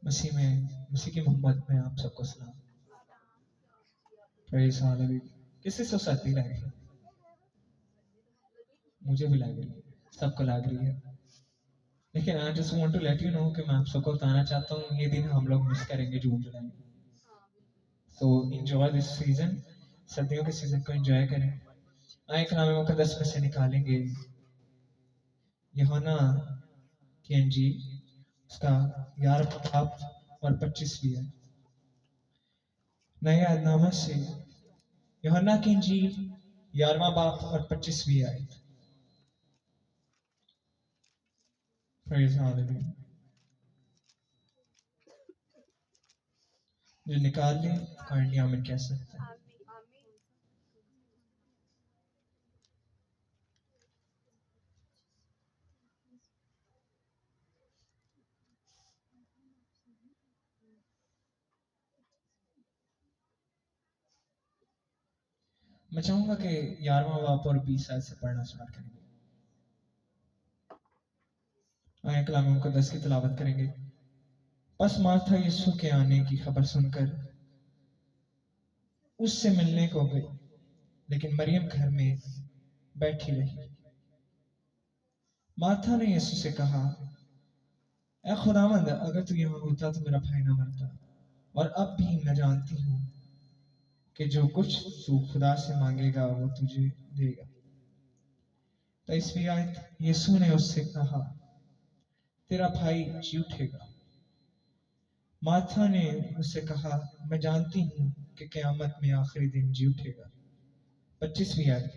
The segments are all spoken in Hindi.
मसीह की मोहब्बत में आप सबको सलाम। Praise hallelujah. किसी से सर्दी लग रही है? मुझे भी लग रही है, सबको लग रही है। लेकिन I just want to let you know कि मैं आप सबको बताना चाहता हूँ ये दिन हम लोग मिस करेंगे जून जुलाई में। सो एंजॉय दिस सीजन, सर्दियों के सीजन को एंजॉय करें। आए कलाम मुकद्दस में से निकालेंगे यूहन्ना की इंजील, उसका 11वां बाब और 25वीं आयत। नए ऐतनामा से यूहन्ना की इंजील 11वां बाब और 25वीं आयत। Praise hallelujah. जो निकाल ले काइंडली आमीन कह सकते हैं। मैं चाहूंगा कि 11वां बाब और 20 आयत से पढ़ना स्टार्ट करेंगे। आए कलाम मुकद्दस की तिलावत करेंगे। बस मार्था यीशु के आने की खबर सुनकर उससे मिलने को गई, लेकिन मरियम घर में बैठी रही। मार्था ने यीशु से कहा, ऐ खुदावंद, अगर तू यहाँ होता तो मेरा भाई ना मरता। और अब भी मैं जानती हूँ कि जो कुछ तू खुदा से मांगेगा वो तुझे देगा। तो इसवीं आयत, यीशु ने उससे कहा, तेरा भाई जी उठेगा। मार्था ने उससे कहा, मैं जानती हूँ कि क़यामत में आखिरी दिन जी उठेगा। 25वीं आयत,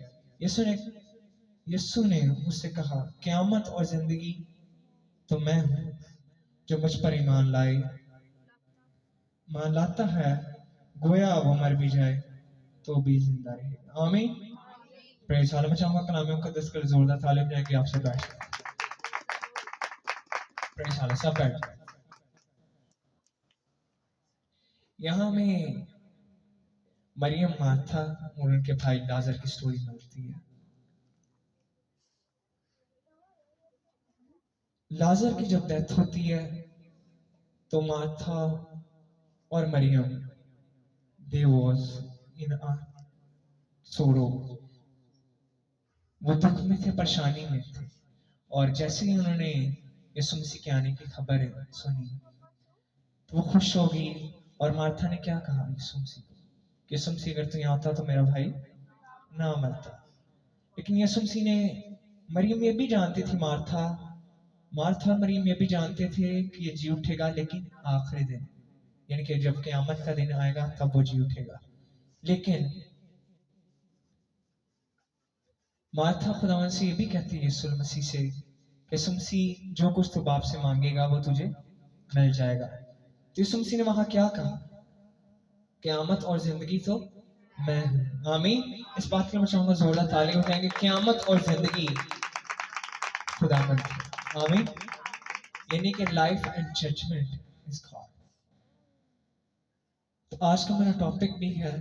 यीशु ने उससे कहा, क़यामत और जिंदगी तो मैं हूँ। जो मुझ पर ईमान लाता है, गोया वो मर भी जाए तो भी जिंदा रहेगा। आमीन। Praise hallelujah. मैं चाहूंगा कलाम मुकद्दस कर जोरदार ताली बजाएंगे आपसे बैठ। Praise hallelujah. सब बैठ। यहाँ में मरियम, मार्था और उनके भाई लाजर की स्टोरी मिलती है। लाजर की जब डेथ होती है तो मार्था और मरियम दे वाज इन अ सोरो, वो दुख में थे, परेशानी में थे। और जैसे ही उन्होंने यीशु मसीह के आने की खबर सुनी तो वो खुश हो गई। और मार्था ने क्या कहा यीशु मसीह को कि यीशु मसीह अगर तू यहाँ होता तो मेरा भाई ना मरता। लेकिन यीशु मसीह ने, मरियम ये भी जानती थी, मार्था और मरियम ये भी जानते थे कि ये जी उठेगा, लेकिन आखिरी दिन, यानी कि जब क़यामत का दिन आएगा तब वो जी उठेगा। लेकिन मार्था खुदावन से ये भी कहती है यीशु मसीह से कि यीशु मसीह जो कुछ तू बाप से मांगेगा वो तुझे मिल जाएगा। तो यीशु मसीह ने वहां क्या कहा, क़यामत और जिंदगी तो मैं हूं। आमीन। इस बात के लिए मैं चाहूंगा जोरदार ताली बजाएंगे। क़यामत और जिंदगी खुदावन की। आमीन। यानी कि life and judgement is God. तो आज का मेरा टॉपिक भी है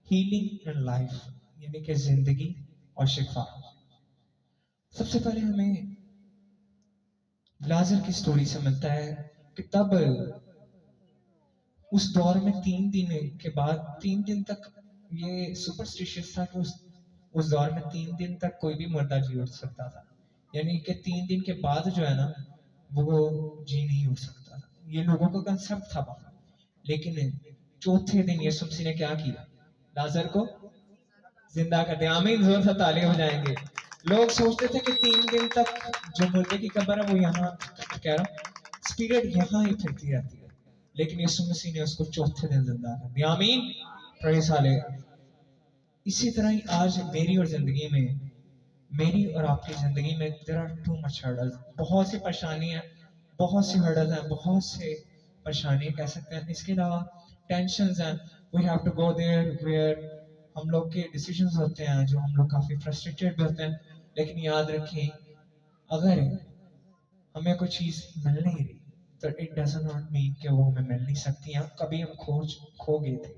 हीलिंग एंड लाइफ, यानी कि जिंदगी और शिफा। सबसे पहले हमें लाजर की स्टोरी से मिलता है कि तब उस दौर में 3 दिन के बाद, 3 दिन तक ये सुपरस्टिशियस था कि उस दौर में 3 दिन तक कोई भी मुर्दा जी उठ सकता था। यानी कि 3 दिन के बाद जो है ना वो जी नहीं उठ सकता था। ये लोगों का कंसेप्ट था वहां। लेकिन चौथे दिन यीशु मसीह ने क्या किया, लाजर को जिंदा कर दिया। आमीन। जोर से तालियां बजाएंगे। लोग सोचते थे कि 3 दिन तक जो मुर्दे की कब्र है वो यहाँ, कह रहा हूँ स्पिरिट यहाँ ही फिरती रहती है, लेकिन यीशु मसीह ने उसको चौथे दिन जिंदा कर दिया। आमीन। Praise hallelujah. इसी तरह ही आज मेरी और जिंदगी में, मेरी और आपकी जिंदगी में there are too much hurdles, बहुत सी परेशानी है, बहुत सी हर्डल्स हैं, बहुत से परेशानी कह सकते हैं। इसके अलावा टेंशंस हैं। We have to go there where हम लोग के डिसीजंस होते हैं जो हम लोग काफी फ्रस्ट्रेटेड भी होते हैं। लेकिन याद रखें, अगर हमें कोई चीज मिल नहीं रही तो इट डजंट नॉट मीन कि वो हमें मिल नहीं सकती। या कभी हम खो गए थे,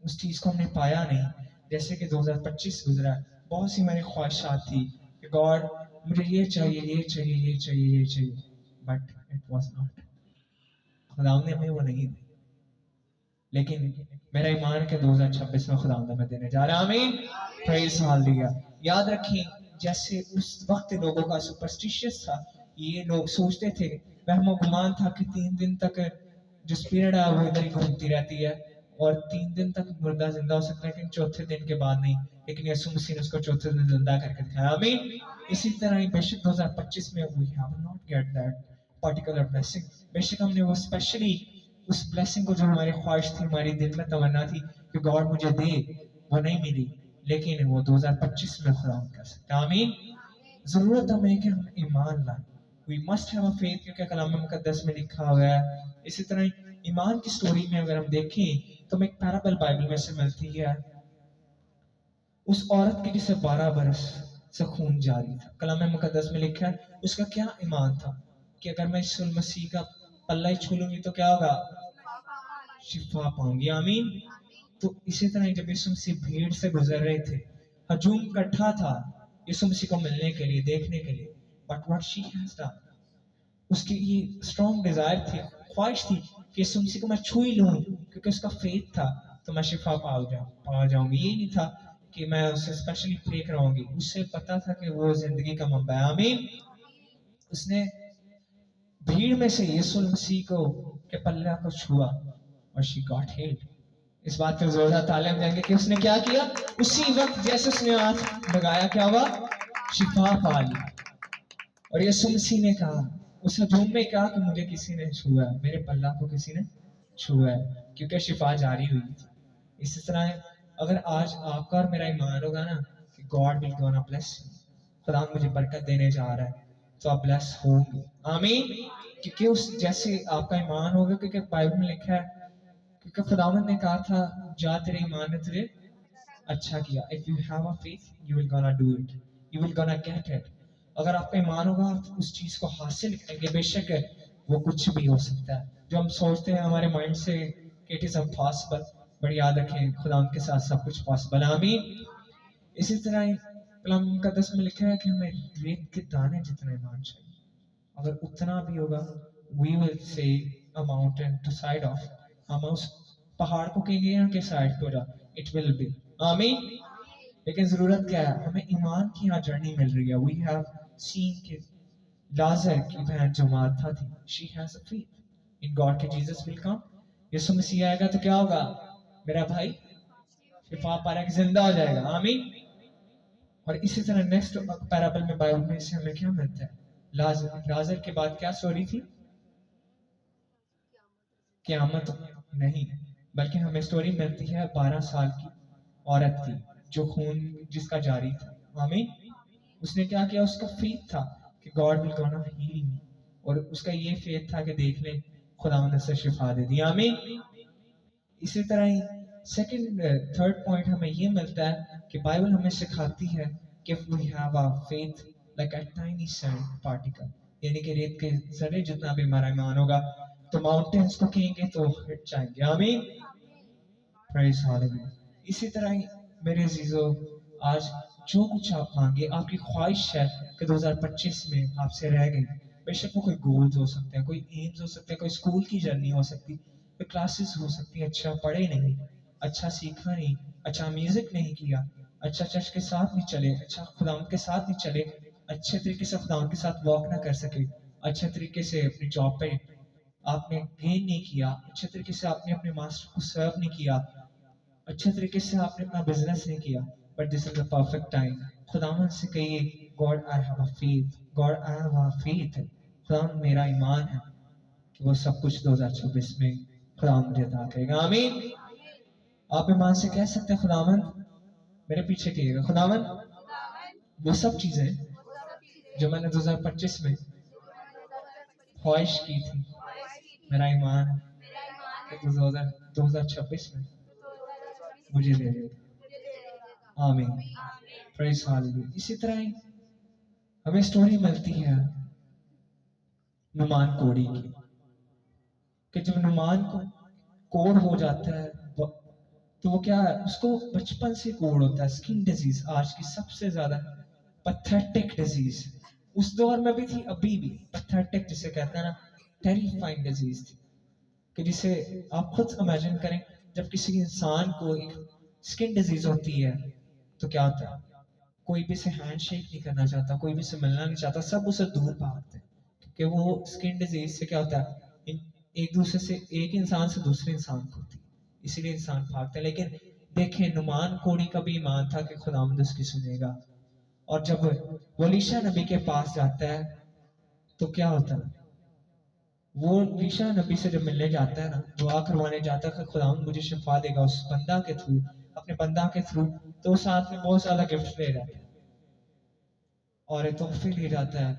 उस चीज को हमने पाया नहीं। जैसे कि 2025 गुजरा, बहुत सी मेरी ख्वाहिशात थी कि गॉड मुझे ये चाहिए, ये चाहिए, ये चाहिए, ये चाहिए, बट इट वाज नॉट। खुदावंद ने हमें वो नहीं दी, लेकिन मेरा ईमान के 2026 में खुदावंद हमें देने जा रहा है। आमीन। Praise hallelujah. याद रखें, जैसे उस वक्त लोगों का सुपरस्टिशियस था, ये लोग सोचते थे, वहम गुमान था कि 3 दिन तक जो स्पिरिट है वो इधर ही घूमती रहती है और 3 दिन तक मुर्दा जिंदा हो सकता है, लेकिन चौथे दिन के बाद नहीं। लेकिन यीशु मसीह ने उसको चौथे दिन जिंदा करके दिखाया। आमीन। इसी तरह ही बेशक 2025 में we have not get that particular blessing, बेशक हमने वो स्पेशली उस ब्लेसिंग को जो हमारी ख्वाहिश थी, हमारी दिल में तमन्ना थी कि गॉड मुझे दे, वो नहीं मिली, लेकिन वो 2025 में खुदा कर सकता है। आमीन। जरूरत हमें कि हम ईमान लाएं। We must have a faith, क्योंकि कलाम मुकद्दस में लिखा हुआ है। इसी तरह ईमान की स्टोरी में अगर हम देखें तो हमें एक पैराबल बाइबल में से मिलती है, उस औरत की जिसे 12 बरस से खून जारी था। कलाम मुकद्दस में लिखा है उसका क्या ईमान था कि अगर मैं यीशु मसीह का पल्ला ही छू लूंगी तो क्या होगा, शिफा पाऊंगी। आमीन। तो इसी तरह जब यीशु मसीह भीड़ से गुजर रहे थे, हजूम इकट्ठा था यीशु मसीह को मिलने के लिए, देखने के लिए, but what she has done, उसकी ये स्ट्रॉन्ग डिजायर थी, ख्वाहिश थी कि यीशु मसीह को मैं छू ही लूं, क्योंकि उसका फेथ था तो मैं शिफा पा जाऊंगी। ये नहीं था कि मैं उसे स्पेशली प्रे कराऊंगी, उसे पता था कि वो जिंदगी का मंबा है। आमीन। उसने भीड़ में से यीशु मसीह को के पल्ला को छुआ और शी गॉट हील्ड। इस बात पर जोरदार तालियां देंगे कि उसने क्या किया, उसी वक्त जैसे उसने हाथ लगाया क्या हुआ, शिफा पा ली। और यीशु मसीह ने कहा, उस हजूम में कहा कि मुझे किसी ने छुआ है, मेरे पल्ला को किसी ने छुआ है, क्योंकि शिफा जारी हुई थी। इसी तरह अगर आज आपका और मेरा ईमान होगा ना कि गॉड विल गोना ब्लेस, खुदा मुझे बरकत देने जा रहा है, तो आप ब्लेस होंगे। आमीन। क्योंकि उस जैसे आपका ईमान होगा, क्योंकि बाइबल में लिखा है, क्योंकि खुदावंद ने कहा था जा तेरे ईमान ने तुझे अच्छा किया। If you have a faith you will gonna do it, you will gonna get it. अगर आप पे ईमान होगा आप उस चीज को हासिल करेंगे, बेशक वो कुछ भी हो सकता है। जो हम सोचते हैं हमारे माइंड से इट इज इम्पॉसिबल, बट याद रखें खुदा के साथ सब कुछ पॉसिबल है। आमीन। इसी तरह ही कलाम मुकद्दस में लिखा है कि हमें रेत के दाने जितना ईमान चाहिए, अगर उतना भी होगा, we will say a mountain to side off, हम उस पहाड़ को कहेंगे यहाँ के साइड पे हो जा, इट विल बी। आमीन। लेकिन जरूरत क्या है, हमें ईमान की यहाँ जर्नी मिल रही है। वी हैव सीन कि लाजर की बहन जो मार्था थी, she has a faith in God कि जीसस विल कम, यीशु मसीह आएगा तो क्या होगा, मेरा भाई शिफा पाने के जिंदा हो जाएगा। आमीन। और इसी तरह नेक्स्ट पैराबल में बाइबल में से हमें क्या मिलता है, लाजर के बाद क्या स्टोरी थी, क़यामत नहीं, बल्कि हमें स्टोरी मिलती है 12 साल की औरत की जो खून जिसका जारी था। आमीन। उसने क्या किया, उसका फेथ था कि God will gonna heal me, और उसका ये फेथ था कि देख ले खुदावंद से शिफा दे दी। आमीन। इसी तरह ही सेकंड थर्ड पॉइंट हमें ये मिलता है कि बाइबल हमें सिखाती है कि we have a faith like a tiny sand particle, यानी कि रेत के जरे जितना भी हमारा ईमान होगा तो माउंटेन्स को कहेंगे तो हिट जाएंगे। आमीन। Praise hallelujah. इसी तरह ही मेरे अजीजों, आज जो कुछ आप मांगे, आपकी ख्वाहिश है कि 2025 में आपसे रह गई, बेशक वो कोई गोल्स हो सकते हैं, कोई एम्स हो सकते हैं, कोई स्कूल की जर्नी हो सकती, कोई क्लासेस हो सकती है, अच्छा पढ़े नहीं, अच्छा सीखा नहीं, अच्छा म्यूजिक नहीं किया, अच्छा चर्च के साथ नहीं चले, अच्छा खुदावंद के साथ नहीं चले, अच्छे तरीके से खुदावंद के साथ वॉक ना कर सके, अच्छे तरीके से अपनी जॉब पे आपने गेन नहीं किया, अच्छे तरीके से आपने अपने मास्टर को सर्व नहीं किया, अच्छे तरीके से आपने अपना बिजनेस नहीं किया, but this is the perfect time. खुदावन से कहिए God I have a faith, God I have a faith, खुदावन मेरा ईमान है कि वो सब कुछ 2024 में खुदावन मुझे अता करेगा। आमीन। आप ईमान से कह सकते हैं खुदावन, मेरे पीछे कहिएगा खुदावन वो सब चीजें जो मैंने 2025 में ख्वाहिश की थी, मेरा ईमान है कि 2026 में मुझे दे देगा। आमीन। Praise hallelujah. इसी तरह ही हमें स्टोरी मिलती है नुमान कोड़ी की, कि जब नुमान को कोड़ हो जाता है तो वो क्या है, उसको बचपन से कोड़ होता है, स्किन डिजीज, आज की सबसे ज्यादा पैथेटिक डिजीज, उस दौर में भी थी, अभी भी पैथेटिक जिसे कहते हैं ना, टेरिफाइंग डिजीज थी। कि जिसे आप खुद इमेजिन करें, जब किसी इंसान को एक स्किन डिजीज होती है तो क्या होता है, कोई भी से हैंड शेक नहीं करना चाहता, कोई भी से मिलना नहीं चाहता, सब उसे दूर भागते हैं, क्योंकि वो स्किन डिजीज से क्या होता है, एक दूसरे से, एक इंसान से दूसरे इंसान को होती है, इसीलिए इंसान भागता है। लेकिन देखें, नुमान कोड़ी का भी ईमान था कि खुदावंद उसकी सुनेगा, और जब वो लीशा नबी के पास जाता है तो क्या होता है, वो लीशा नबी से जब मिलने जाता है ना, दुआ करवाने जाता है कि खुदावंद मुझे शिफा देगा उस बंदा के थ्रू, अपने बंदा के थ्रू, तो साथ में बहुत सारा गिफ्ट ले जाता है और तोहफे ले जाता है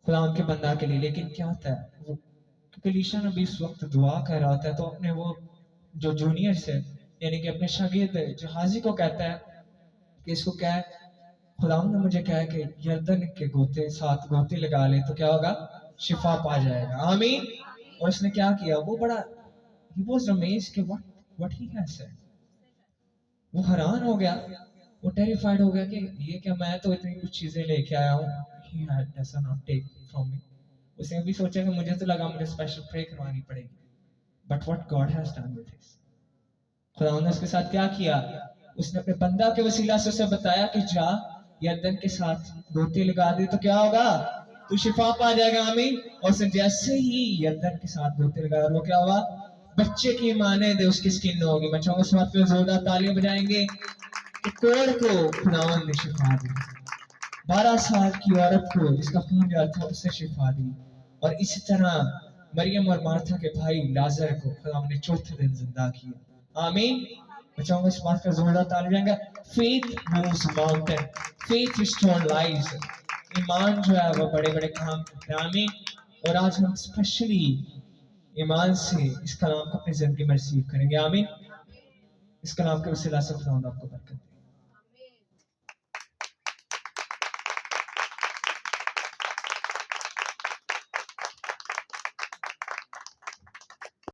खुदा के बंदा के लिए। लेकिन क्या होता है, वो क्योंकि लीशा नबी इस वक्त दुआ कर रहा होता है, तो अपने वो जो जूनियर से, यानी कि अपने शागिर्द जहाजी को कहता है कि इसको क्या है, खुदा ने मुझे कहा है कि यर्दन के गोते 7 गोते लगा ले तो क्या होगा, शिफा पा जाएगा, आमीन। और उसने क्या किया, वो बड़ा, he was amazed कि what he has said, वो हैरान हो गया, वो टेरिफाइड हो गया कि ये क्या, मैं तो इतनी कुछ चीजें लेके आया हूँ, he had does not take from me। उसने भी सोचा कि मुझे तो लगा मुझे स्पेशल प्रे करवानी पड़ेगी, but what God has done with this, खुदा ने उसके साथ क्या किया, उसने अपने बंदा के वसीला से उसे बताया कि जा यर्दन के साथ गोते लगा दे तो क्या होगा, तू शिफा पा जाएगा, आमीन। और उसने जैसे ही यर्दन के साथ गोते लगाया, वो क्या हुआ, बच्चे की माने दे उसकी स्किन होगी। बच्चों को साथ में जोरदार तालियां बजाएंगे कि कोड़ को खुदावन ने शिफा दी, 12 साल की औरत को जिसका खून जल था उसे शिफा दी, और इसी तरह मरियम और मार्था के भाई लाजर को खुदा ने चौथे दिन जिंदा किया, आमीन। मैं चाहूंगा इस बात का जोरदार ताली जाएगा, faith moves mountain, faith restore lives, ईमान जो है वो बड़े बड़े काम करता है, आमीन। और आज हम स्पेशली ईमान से इस कलाम को अपनी जिंदगी में रिसीव करेंगे, आमीन। इस कलाम के वसीला से खुदा आपको बरकत दे।